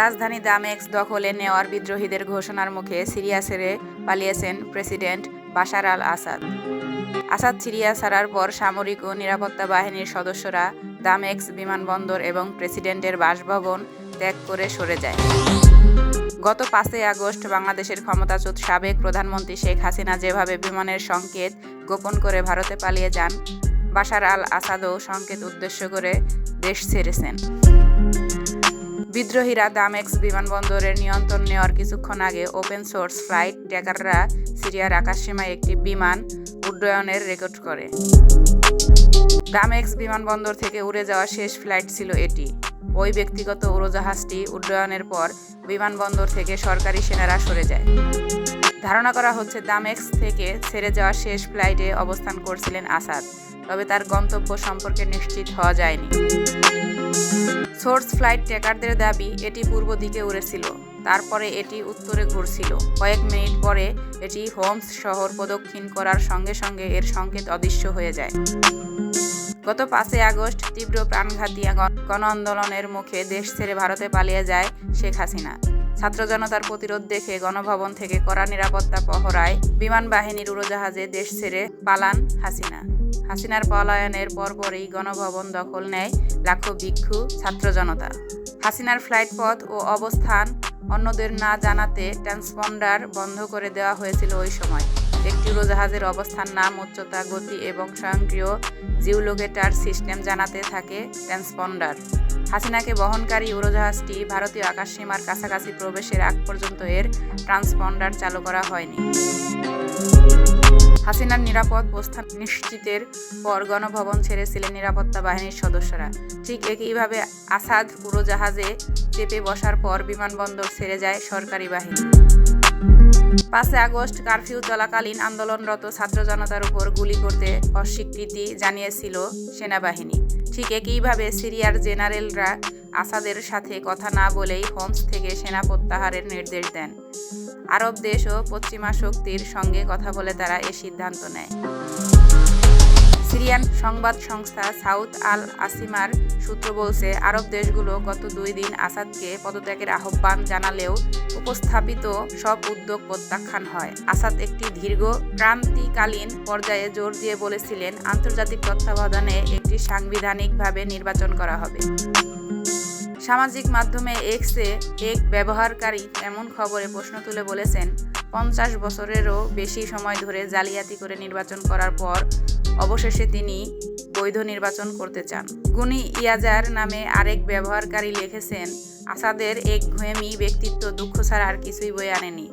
রাজধানী দামেস্ক দখলে নেওয়ার বিদ্রোহীদের ঘোষণার মুখে সিরিয়া ছেড়ে পালিয়েছেন প্রেসিডেন্ট বাশার আল আসাদ। আসাদ সিরিয়া ছাড়ার পর সামরিক ও নিরাপত্তা বাহিনীর সদস্যরা দামেস্ক বিমানবন্দর এবং প্রেসিডেন্টের বাসভবন ত্যাগ করে সরে যায়। গত 5 আগস্ট বাংলাদেশের ক্ষমতাচ্যুত সাবেক প্রধানমন্ত্রী শেখ হাসিনা যেভাবে বিমানের সংকেত গোপন করে ভারতে পালিয়ে যান, বাশার আল আসাদও সংকেত উদ্দেশ্য করে দেশ ছেড়েছেন। বিদ্রোহীরা দামেস্ক বিমানবন্দরের নিয়ন্ত্রণ নেওয়ার কিছুক্ষণ আগে ওপেন সোর্স ফ্লাইট ট্র্যাকাররা সিরিয়ার আকাশসীমায় একটি বিমান উড্ডয়নের রেকর্ড করে। দামেস্ক বিমানবন্দর থেকে উড়ে যাওয়া শেষ ফ্লাইট ছিল এটি। ওই ব্যক্তিগত উড়োজাহাজটি উড্ডয়নের পর বিমানবন্দর থেকে সরকারি সেনারা সরে যায়। ধারণা করা হচ্ছে দামেস্ক থেকে ছেড়ে যাওয়া শেষ ফ্লাইটে অবস্থান করছিলেন আসাদ, তবে তার গন্তব্য সম্পর্কে নিশ্চিত হওয়া যায়নি। সোর্স ফ্লাইট ট্র্যাকারদের দাবি এটি পূর্ব দিকে উড়েছিল, তারপরে এটি উত্তরে ঘুরছিল। কয়েক মিনিট পরে এটি হোমস শহর প্রদক্ষিণ করার সঙ্গে সঙ্গে এর সংকেত অদৃশ্য হয়ে যায়। গত 5 আগস্ট তীব্র প্রাণঘাতী গণ আন্দোলনের মুখে দেশ ছেড়ে ভারতে পালিয়ে যায় শেখ হাসিনা। ছাত্র জনতার প্রতিরোধ দেখে গণভবন থেকে কড়া নিরাপত্তা পহরায় বিমান বাহিনীর উড়োজাহাজে দেশ ছেড়ে পালান হাসিনা। হাসিনার পলায়নের পরপরই গণভবন দখল নেয় লাখো ভিক্ষু ছাত্র জনতা। হাসিনার ফ্লাইট পথ ও অবস্থান অন্যদের না জানাতে ট্রান্সপন্ডার বন্ধ করে দেওয়া হয়েছিল ওই সময়। একটি উড়োজাহাজের অবস্থান, নাম, উচ্চতা, গতি এবং স্বয়ংক্রিয় জিওলোকেটার সিস্টেম জানাতে থাকে ট্রান্সপন্ডার। হাসিনাকে বহনকারী উড়োজাহাজটি ভারতীয় আকাশসীমার কাছাকাছি প্রবেশের আগ পর্যন্ত এর ট্রান্সপন্ডার চালু করা হয়নি। হাসিনার নিরাপদ প্রস্থান নিশ্চিতের পর গণভবন ছেড়েছিলেন নিরাপত্তা বাহিনীর সদস্যরা। ঠিক একইভাবে আসাদ উড়োজাহাজে চেপে বসার পর বিমানবন্দর ছেড়ে যায় সরকারি বাহিনী। 5 আগস্ট কারফিউ চলাকালীন আন্দোলনরত ছাত্র জনতার উপর গুলি করতে অস্বীকৃতি জানিয়েছিল সেনাবাহিনী। ঠিক একইভাবে সিরিয়ার জেনারেলরা আসাদের সাথে কথা না বলেই হোমস থেকে সেনা প্রত্যাহারের নির্দেশ দেন। আরব দেশ ও পশ্চিমা শক্তির সঙ্গে কথা বলে তারা এ সিদ্ধান্ত নেয়। সিরিয়ান সংবাদ সংস্থা সাউথ আল আসিমার সূত্র বলছে, আরব দেশগুলো গত 2 দিন আসাদকে পদত্যাগের আহ্বান জানালেও উপস্থাপিত সব উদ্যোগ প্রত্যাখ্যান হয়। আসাদ একটি দীর্ঘ ক্রান্তিকালীন পর্যায়ে জোর দিয়ে বলেছিলেন, আন্তর্জাতিক তত্ত্বাবধানে একটি সাংবিধানিকভাবে নির্বাচন করা হবে। সামাজিক মাধ্যমে এক্সে এক ব্যবহারকারী এমন খবরে প্রশ্ন তুলে বলেছেন, 50 বছরেরও বেশি সময় ধরে জালিয়াতি করে নির্বাচন করার পর অবশেষে তিনি বৈধ নির্বাচন করতে চান। গুনি ইয়াজার নামে আরেক ব্যবহারকারী লিখেছেন, আসাদের একঘেয়েমি ব্যক্তিত্ব দুঃখ ছাড়া আর কিছুই বয়ে আনেনি।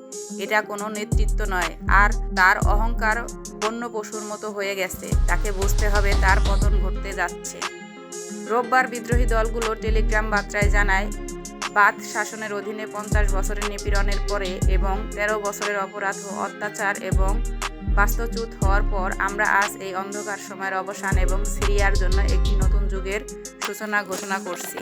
এটা কোনো নেতৃত্ব নয়, আর তার অহংকার বন্য পশুর মতো হয়ে গেছে। তাকে বুঝতে হবে তার পতন ঘটতে যাচ্ছে। রোববার বিদ্রোহী দলগুলো টেলিগ্রাম বার্তায় জানায়, বাথ শাসনের অধীনে 50 বছরের নিপীড়নের পরে এবং 13 বছরের অপরাধ ও অত্যাচার এবং বাস্তুচ্যুত হওয়ার পর আমরা আজ এই অন্ধকার সময়ের অবসান এবং সিরিয়ার জন্য একটি নতুন যুগের সূচনা ঘোষণা করছি।